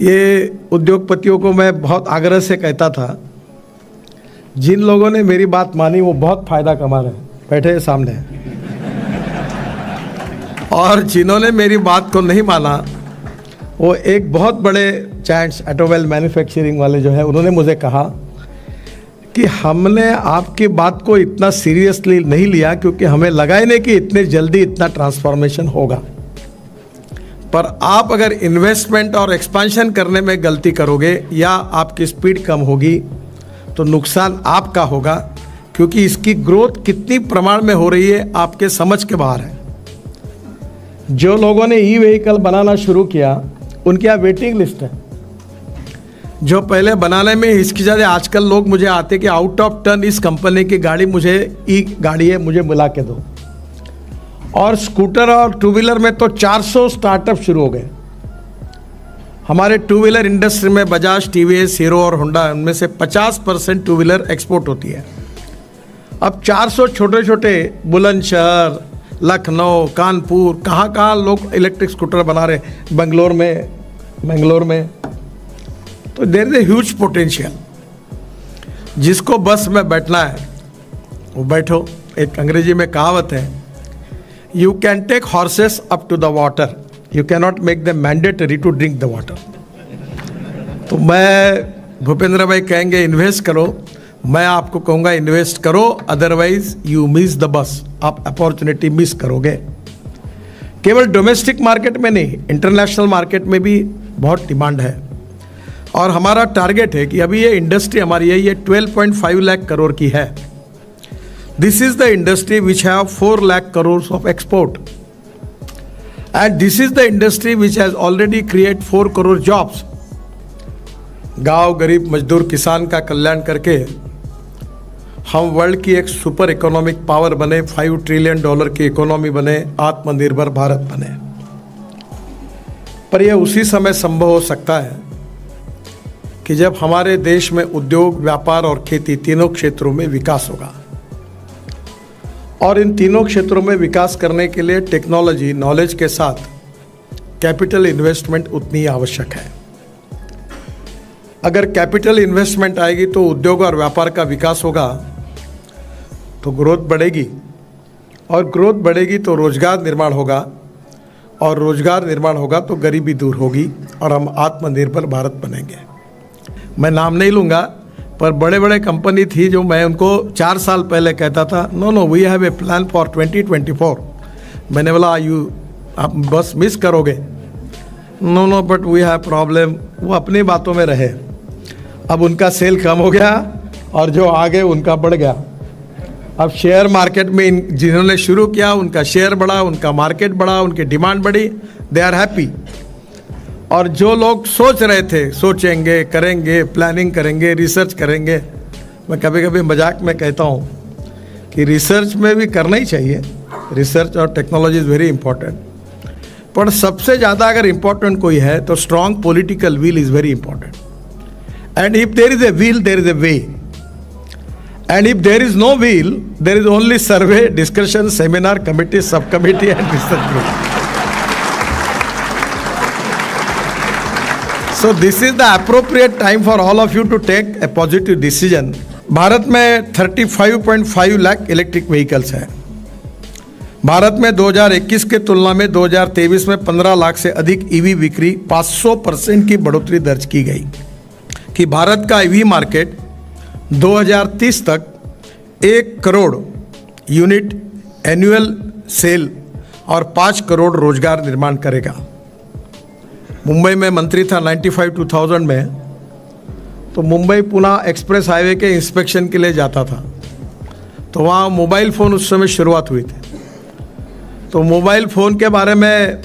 ये उद्योगपतियों को मैं बहुत आग्रह से कहता था, जिन लोगों ने मेरी बात मानी वो बहुत फायदा कमा रहे हैं, बैठे हैं सामने। और जिन्होंने मेरी बात को नहीं माना, वो एक बहुत बड़े जायंट्स ऑटोमोबाइल मैन्युफैक्चरिंग वाले जो है, उन्होंने मुझे कहा कि हमने आपकी बात को इतना सीरियसली नहीं लिया क्योंकि हमें लगा ही नहीं कि इतने जल्दी इतना ट्रांसफॉर्मेशन होगा। पर आप अगर इन्वेस्टमेंट और एक्सपेंशन करने में गलती करोगे या आपकी स्पीड कम होगी तो नुकसान आपका होगा, क्योंकि इसकी ग्रोथ कितनी प्रमाण में हो रही है आपके समझ के बाहर है। जो लोगों ने ई व्हीकल बनाना शुरू किया उनकी यहाँ वेटिंग लिस्ट है। जो पहले बनाने में हिचकिचाते, आजकल लोग मुझे आते कि आउट ऑफ टर्न इस कंपनी की गाड़ी मुझे ई गाड़ी है, मुझे मिला के दो। और स्कूटर और टू व्हीलर में तो 400 स्टार्टअप शुरू हो गए। हमारे टू व्हीलर इंडस्ट्री में बजाज, टीवीएस, हीरो और होंडा, उनमें से 50% टू व्हीलर एक्सपोर्ट होती है। अब 400 छोटे छोटे बुलंदशहर, लखनऊ, कानपुर, कहाँ लोग इलेक्ट्रिक स्कूटर बना रहे, बेंगलोर में। तो there is a huge potential. जिसको बस में बैठना है वो बैठो। एक अंग्रेजी में कहावत है, you can take horses up to the water, you can not make the mandatory to drink the water. तो मैं, भूपेंद्र भाई कहेंगे इन्वेस्ट करो, मैं आपको कहूँगा इन्वेस्ट करो, otherwise you miss the bus, आप अपॉर्चुनिटी मिस करोगे। केवल डोमेस्टिक मार्केट में नहीं, इंटरनेशनल मार्केट में भी बहुत डिमांड है। और हमारा टारगेट है कि अभी ये इंडस्ट्री हमारी है, ये 12.5 लाख करोड़ की है। This is the industry which have 4 lakh crore of export, and this is the industry which has already create 4 crore jobs. गांव, गरीब, मजदूर, किसान का कल्याण करके हम वर्ल्ड की एक सुपर इकोनॉमिक पावर बने, $5 ट्रिलियन की इकोनॉमी बने, आत्मनिर्भर भारत बने। पर यह उसी समय संभव हो सकता है कि जब हमारे देश में उद्योग, व्यापार और खेती तीनों क्षेत्रों में विकास होगा। और इन तीनों क्षेत्रों में विकास करने के लिए टेक्नोलॉजी, नॉलेज के साथ कैपिटल इन्वेस्टमेंट उतनी ही आवश्यक है। अगर कैपिटल इन्वेस्टमेंट आएगी तो उद्योग और व्यापार का विकास होगा, तो ग्रोथ बढ़ेगी, और ग्रोथ बढ़ेगी तो रोजगार निर्माण होगा, और रोजगार निर्माण होगा तो गरीबी दूर होगी और हम आत्मनिर्भर भारत बनेंगे। मैं नाम नहीं लूँगा, पर बड़े बड़े कंपनी थी जो मैं उनको 4 साल पहले कहता था, no we have a plan for 2024। मैंने बोला आप बस मिस करोगे। No but we have problem. वो अपनी बातों में रहे। अब उनका सेल कम हो गया और जो आगे उनका बढ़ गया। अब शेयर मार्केट में जिन्होंने शुरू किया उनका शेयर बढ़ा, उनका मार्केट बढ़ा, उनकी डिमांड बढ़ी, दे आर हैप्पी। और जो लोग सोच रहे थे, सोचेंगे, करेंगे, प्लानिंग करेंगे, रिसर्च करेंगे, मैं कभी कभी मजाक में कहता हूँ कि रिसर्च में भी करना ही चाहिए, रिसर्च और टेक्नोलॉजी इज़ वेरी इंपॉर्टेंट। पर सबसे ज़्यादा अगर इम्पॉर्टेंट कोई है तो strong political will is very important. And if there is a will, there is a way, and if there is no will, there is only survey, discussion, seminar, committee, sub committee and research group. So this is the appropriate time for all of you to take a positive decision. Bharat में 35.5 lakh electric vehicles हैं। भारत में 2021 के तुलना में 2023 में 15 लाख से अधिक EV बिक्री, 500% की बढ़ोतरी दर्ज की गई। कि भारत का ईवी मार्केट 2030 तक 1 करोड़ यूनिट एनुअल सेल और 5 करोड़ रोजगार निर्माण करेगा। मुंबई में मंत्री था 95-2000 में, तो मुंबई पुणे एक्सप्रेस हाईवे के इंस्पेक्शन के लिए जाता था, तो वहाँ मोबाइल फ़ोन उस समय शुरुआत हुई थी। तो मोबाइल फ़ोन के बारे में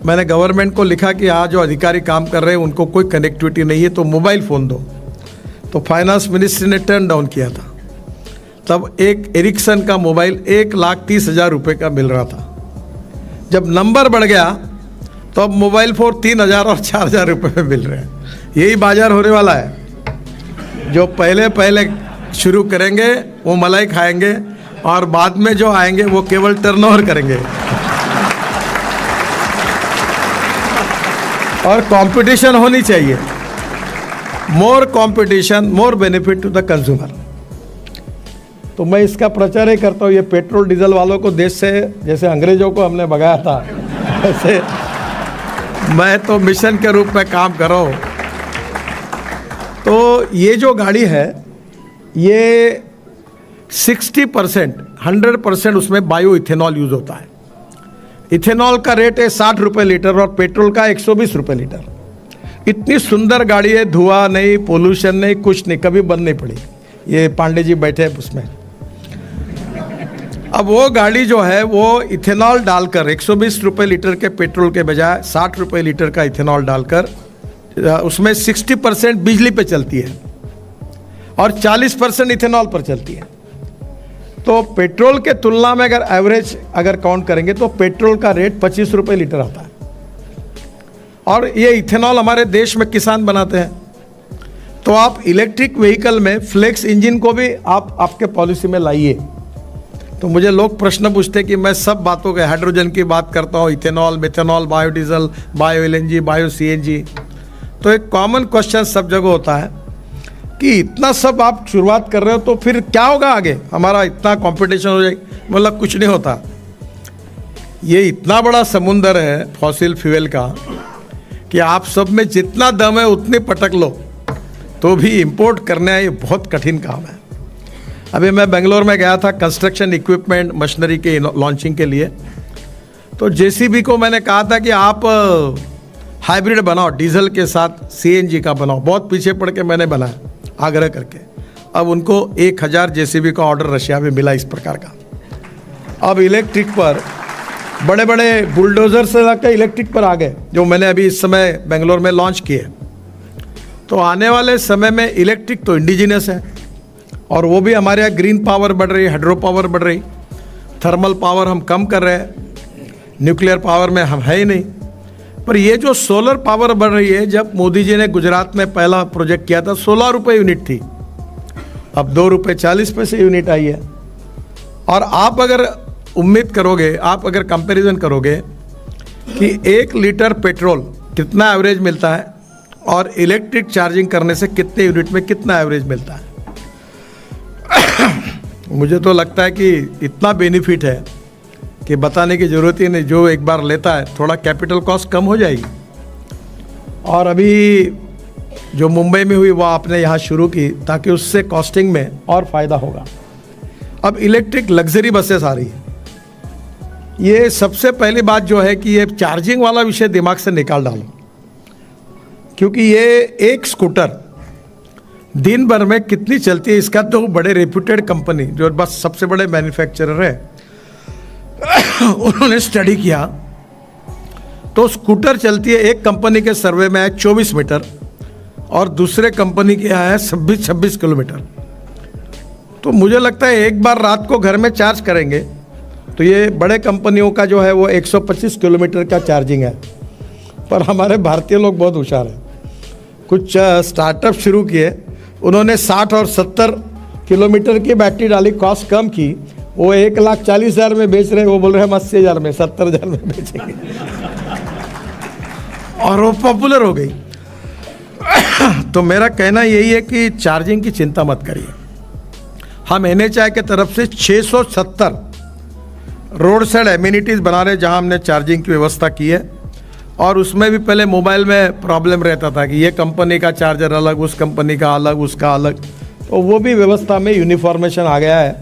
मैंने गवर्नमेंट को लिखा कि आज जो अधिकारी काम कर रहे हैं उनको कोई कनेक्टिविटी नहीं है, तो मोबाइल फ़ोन दो। तो फाइनेंस मिनिस्ट्री ने टर्न डाउन किया था। तब एक एरिक्सन का मोबाइल 1,30,000 रुपये का मिल रहा था। जब नंबर बढ़ गया तो अब मोबाइल फ़ोन 3,000 और 4,000 रुपये में मिल रहे हैं। यही बाजार होने वाला है। जो पहले शुरू करेंगे वो मलाई खाएंगे, और बाद में जो आएंगे वो केवल टर्नओवर करेंगे। और कंपटीशन होनी चाहिए, more competition more benefit to the consumer. तो मैं इसका प्रचार ही करता हूँ। ये पेट्रोल डीजल वालों को देश से जैसे अंग्रेजों को हमने भगाया था, ऐसे मैं तो मिशन के रूप में काम कर रहा हूँ। तो ये जो गाड़ी है ये 60% 100% उसमें बायो इथेनॉल यूज होता है। इथेनॉल का रेट है 60 रुपये लीटर और पेट्रोल का 120 रुपये लीटर। इतनी सुंदर गाड़ी है, धुआं नहीं, पोल्यूशन नहीं, कुछ नहीं, कभी बंद नहीं पड़ी। ये पांडे जी बैठे हैं उसमें। अब वो गाड़ी जो है वो इथेनॉल डालकर 120 रुपये लीटर के पेट्रोल के बजाय 60 रुपये लीटर का इथेनॉल डालकर उसमें 60% बिजली पे चलती है और 40% इथेनॉल पर चलती है। तो पेट्रोल के तुलना में अगर एवरेज काउंट करेंगे तो पेट्रोल का रेट 25 रुपये लीटर आता है। और ये इथेनॉल हमारे देश में किसान बनाते हैं। तो आप इलेक्ट्रिक व्हीकल में फ्लेक्स इंजन को भी आप आपके पॉलिसी में लाइए। तो मुझे लोग प्रश्न पूछते हैं कि मैं सब बातों के हाइड्रोजन की बात करता हूँ, ethanol, methanol, biodiesel, bio LNG, bio CNG. तो एक कॉमन क्वेश्चन सब जगह होता है कि इतना सब आप शुरुआत कर रहे हो तो फिर क्या होगा आगे, हमारा इतना कंपटीशन हो जाएगी। मतलब कुछ नहीं होता। ये इतना बड़ा समुंदर है फॉसिल फ्यूल का कि आप सब में जितना दम है उतनी पटक लो, तो भी इंपोर्ट करना ये बहुत कठिन काम है। अभी मैं बेंगलोर में गया था कंस्ट्रक्शन इक्विपमेंट मशीनरी के लॉन्चिंग के लिए। तो जेसीबी को मैंने कहा था कि आप हाइब्रिड बनाओ, डीजल के साथ सीएनजी का बनाओ। बहुत पीछे पड़ के मैंने बनाया आग्रह करके। अब उनको 1000 जेसीबी का ऑर्डर रशिया में मिला इस प्रकार का। अब इलेक्ट्रिक पर बड़े बड़े बुलडोजर से लगा इलेक्ट्रिक पर आ गए, जो मैंने अभी इस समय बेंगलोर में लॉन्च किए। तो आने वाले समय में इलेक्ट्रिक तो इंडिजिनस है और वो भी हमारे यहाँ ग्रीन पावर बढ़ रही, हाइड्रो पावर बढ़ रही, थर्मल पावर हम कम कर रहे हैं, न्यूक्लियर पावर में हम है ही नहीं। पर ये जो सोलर पावर बढ़ रही है, जब मोदी जी ने गुजरात में पहला प्रोजेक्ट किया था 16 रुपये यूनिट थी, अब 2 रुपये 40 पैसे यूनिट आई है। और आप अगर उम्मीद करोगे, आप अगर कंपैरिजन करोगे कि 1 लीटर पेट्रोल कितना एवरेज मिलता है और इलेक्ट्रिक चार्जिंग करने से कितने यूनिट में कितना एवरेज मिलता है, मुझे तो लगता है कि इतना बेनिफिट है कि बताने की ज़रूरत ही नहीं। जो एक बार लेता है थोड़ा कैपिटल कॉस्ट कम हो जाएगी। और अभी जो मुंबई में हुई वो आपने यहाँ शुरू की ताकि उससे कॉस्टिंग में और फ़ायदा होगा। अब इलेक्ट्रिक लग्जरी बसेस आ रही है। ये सबसे पहली बात जो है कि ये चार्जिंग वाला विषय दिमाग से निकाल डालो, क्योंकि ये एक स्कूटर दिन भर में कितनी चलती है, इसका तो बड़े रेप्यूटेड कंपनी जो बस सबसे बड़े मैन्युफैक्चरर है उन्होंने स्टडी किया। तो स्कूटर चलती है, एक कंपनी के सर्वे में है 24 मीटर और दूसरे कंपनी के यहाँ है 26 किलोमीटर। तो मुझे लगता है एक बार रात को घर में चार्ज करेंगे तो ये बड़े कंपनियों का जो है वो 125 किलोमीटर का चार्जिंग है। पर हमारे भारतीय लोग बहुत होशियार हैं। कुछ स्टार्टअप शुरू किए, उन्होंने 60 और 70 किलोमीटर की बैटरी डाली, कॉस्ट कम की। वो 1,40,000 में बेच रहे, वो बोल रहे हम 80,000 में 70,000 में बेचेंगे और वो पॉपुलर हो गई। तो मेरा कहना यही है कि चार्जिंग की चिंता मत करिए। हम NHAI के तरफ से 670 रोड साइड एमिनिटीज़ बना रहे जहां हमने चार्जिंग की व्यवस्था की है। और उसमें भी पहले मोबाइल में प्रॉब्लम रहता था कि ये कंपनी का चार्जर अलग, उस कंपनी का अलग, उसका अलग। तो वो भी व्यवस्था में यूनिफॉर्मेशन आ गया है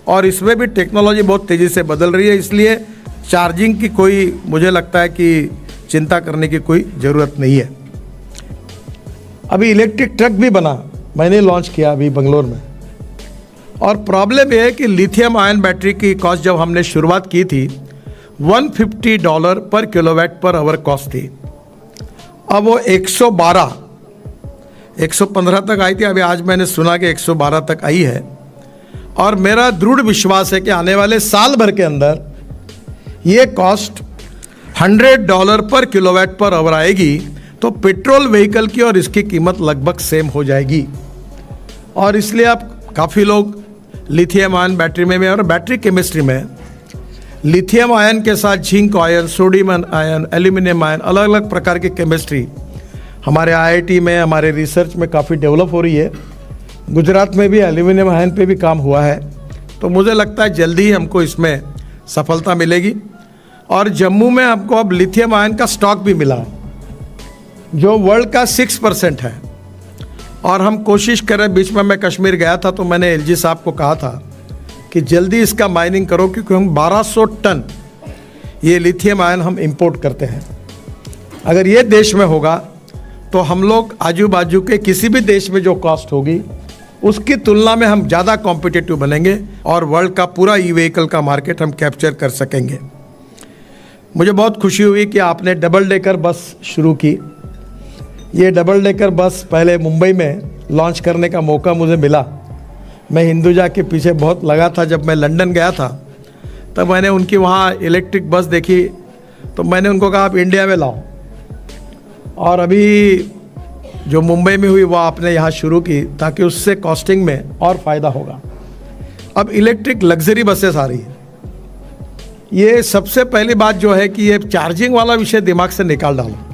और इसमें भी टेक्नोलॉजी बहुत तेज़ी से बदल रही है। इसलिए चार्जिंग की कोई, मुझे लगता है कि चिंता करने की कोई ज़रूरत नहीं है। अभी इलेक्ट्रिक ट्रक भी बना, मैंने लॉन्च किया अभी बेंगलोर में। और प्रॉब्लम यह है कि लिथियम आयन बैटरी की कॉस्ट जब हमने शुरुआत की थी $150 पर किलोवाट पर आवर कॉस्ट थी। अब वो 115 तक आई थी। अभी आज मैंने सुना कि 112 तक आई है। और मेरा दृढ़ विश्वास है कि आने वाले साल भर के अंदर ये कॉस्ट $100 पर किलोवाट पर आवर आएगी। तो पेट्रोल व्हीकल की और इसकी कीमत लगभग सेम हो जाएगी। और इसलिए अब काफ़ी लोग लिथियम आयन बैटरी में और बैटरी केमिस्ट्री में लिथियम आयन के साथ zinc ion, sodium ion, aluminium ion, अलग अलग प्रकार की केमिस्ट्री हमारे आईआईटी में, हमारे रिसर्च में काफ़ी डेवलप हो रही है। गुजरात में भी एल्यूमिनियम आयन पे भी काम हुआ है, तो मुझे लगता है जल्दी ही हमको इसमें सफलता मिलेगी। और जम्मू में हमको अब लिथियम आयन का स्टॉक भी मिला है, जो वर्ल्ड का 6% है। और हम कोशिश कर रहे हैं, बीच में मैं कश्मीर गया था तो मैंने एलजी साहब को कहा था कि जल्दी इसका माइनिंग करो, क्योंकि हम 1200 टन ये लिथियम आयन हम इंपोर्ट करते हैं। अगर ये देश में होगा तो हम लोग आजू बाजू के किसी भी देश में जो कॉस्ट होगी उसकी तुलना में हम ज़्यादा कॉम्पिटिटिव बनेंगे और वर्ल्ड का पूरा ई व्हीकल का मार्केट हम कैप्चर कर सकेंगे। मुझे बहुत खुशी हुई कि आपने डबल डेकर बस शुरू की। ये डबल डेकर बस पहले मुंबई में लॉन्च करने का मौका मुझे मिला। मैं हिंदुजा के पीछे बहुत लगा था। जब मैं लंदन गया था तब मैंने उनकी वहाँ इलेक्ट्रिक बस देखी, तो मैंने उनको कहा आप इंडिया में लाओ। और अभी जो मुंबई में हुई वो आपने यहाँ शुरू की, ताकि उससे कॉस्टिंग में और फ़ायदा होगा। अब इलेक्ट्रिक लग्जरी बसेस आ रही है। ये सबसे पहली बात जो है कि ये चार्जिंग वाला विषय दिमाग से निकाल डालो।